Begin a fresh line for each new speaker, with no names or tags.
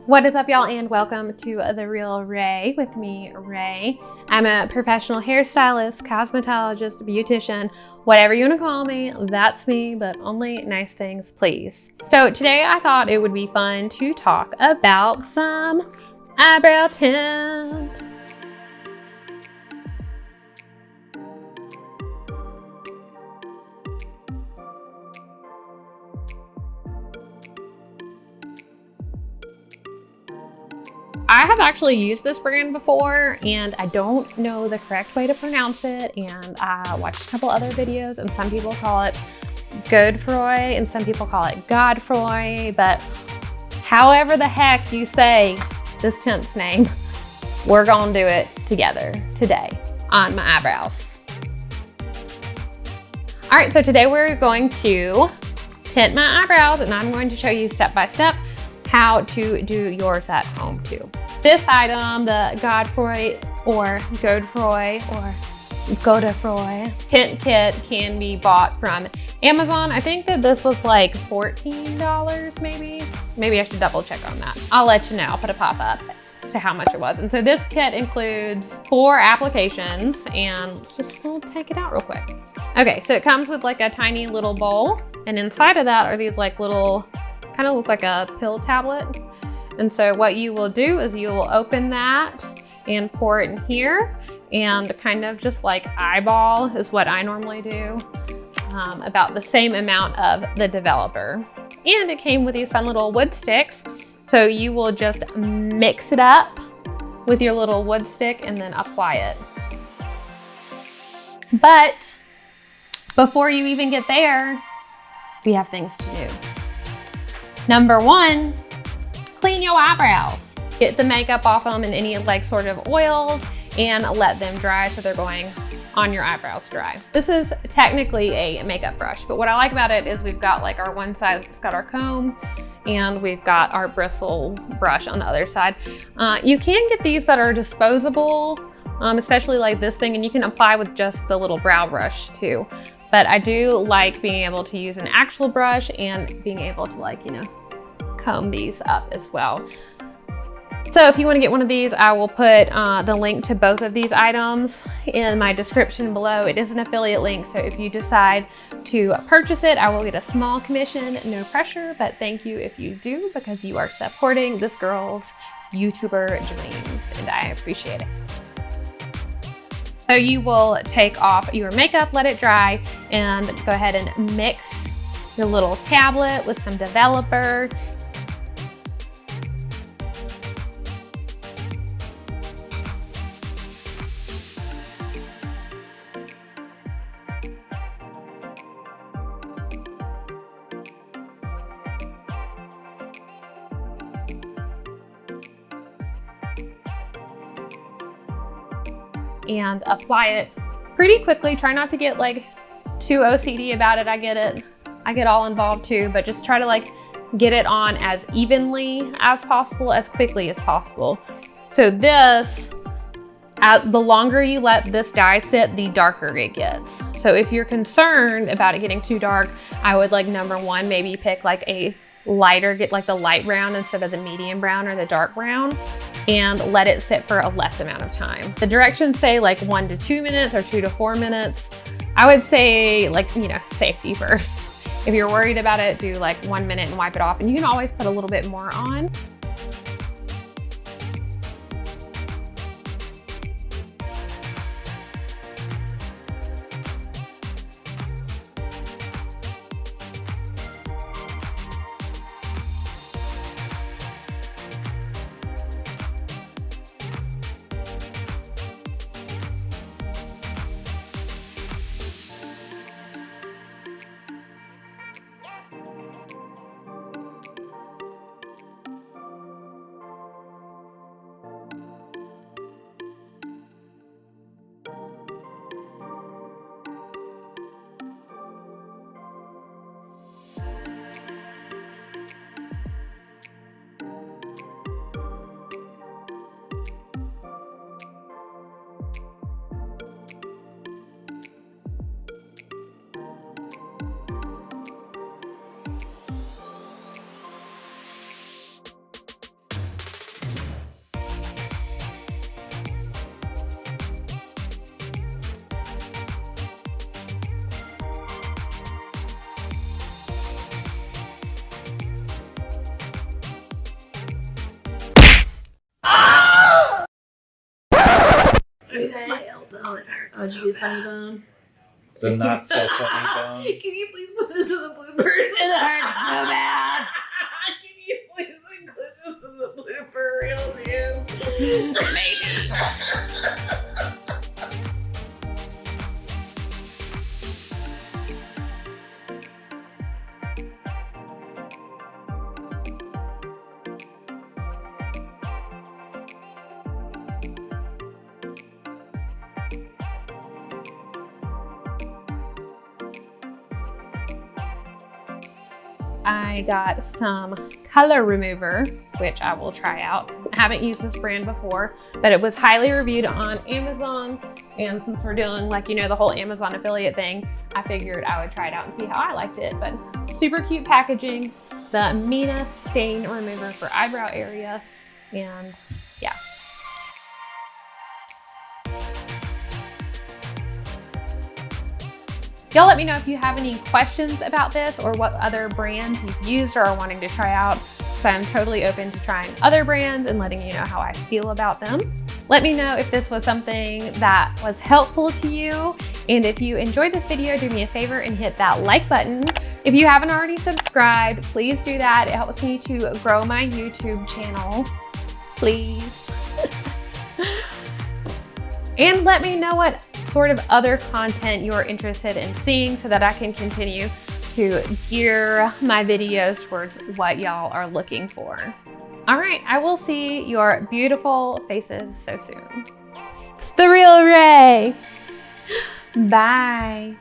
What is up, y'all, and welcome to The Real Ray with me, Ray. I'm a professional hairstylist, cosmetologist, beautician, whatever you want to call me, that's me, but only nice things, please. So today I thought it would be fun to talk about some eyebrow tint. I have actually used this brand before and I don't know the correct way to pronounce it, and I watched a couple other videos and some people call it Godefroy and some people call it Godefroy, but however the heck you say this tint's name, we're gonna do it together today on my eyebrows. All right, so today we're going to tint my eyebrows and I'm going to show you step by step how to do yours at home too. This item, the Godefroy or Godefroy Tint Kit, can be bought from Amazon. I think that this was like $14 maybe. Maybe I should double check on that. I'll let you know, I'll put a pop-up as to how much it was. And so this kit includes 4 applications, and we'll take it out real quick. Okay, so it comes with like a tiny little bowl, and inside of that are these like little, kind of look like a pill tablet. And so what you will do is you will open that and pour it in here and kind of just like eyeball is what I normally do, about the same amount of the developer. And it came with these fun little wood sticks. So you will just mix it up with your little wood stick and then apply it. But before you even get there, we have things to do. Number 1, clean your eyebrows. Get the makeup off them and any like sort of oils and let them dry so they're going on your eyebrows dry. This is technically a makeup brush, but what I like about it is we've got like our one side that's got our comb and we've got our bristle brush on the other side. You can get these that are disposable, especially like this thing, and you can apply with just the little brow brush too. But I do like being able to use an actual brush and being able to, like, you know, comb these up as well. So if you want to get one of these, I will put the link to both of these items in my description below. It is an affiliate link, so if you decide to purchase it, I will get a small commission, no pressure, but thank you if you do, because you are supporting this girl's YouTuber dreams, and I appreciate it. So you will take off your makeup, let it dry, and go ahead and mix your little tablet with some developer. And apply it pretty quickly. Try not to get like too OCD about it. I get it. I get all involved too, but just try to like get it on as evenly as possible, as quickly as possible. So this, the longer you let this dye sit, the darker it gets. So if you're concerned about it getting too dark, I would like number 1, maybe pick like a lighter, get like the light brown instead of the medium brown or the dark brown, and let it sit for a less amount of time. The directions say like 1 to 2 minutes or 2 to 4 minutes. I would say, like, you know, safety first. If you're worried about it, do like 1 minute and wipe it off, and you can always put a little bit more on.
How'd you do funny bone?
The not so funny bone.
Can you please put this in the bloopers? It hurts so bad. Can you please include this in the blooper reel, dude? Maybe.
I got some color remover, which I will try out. I haven't used this brand before, but it was highly reviewed on Amazon. And since we're doing like, you know, the whole Amazon affiliate thing, I figured I would try it out and see how I liked it. But super cute packaging, the Mina stain remover for eyebrow area, and yeah. Y'all let me know if you have any questions about this or what other brands you've used or are wanting to try out. So I'm totally open to trying other brands and letting you know how I feel about them. Let me know if this was something that was helpful to you. And if you enjoyed this video, do me a favor and hit that like button. If you haven't already subscribed, please do that. It helps me to grow my YouTube channel, please. And let me know what sort of other content you're interested in seeing so that I can continue to gear my videos towards what y'all are looking for. All right, I will see your beautiful faces so soon. It's the real Ray. Bye.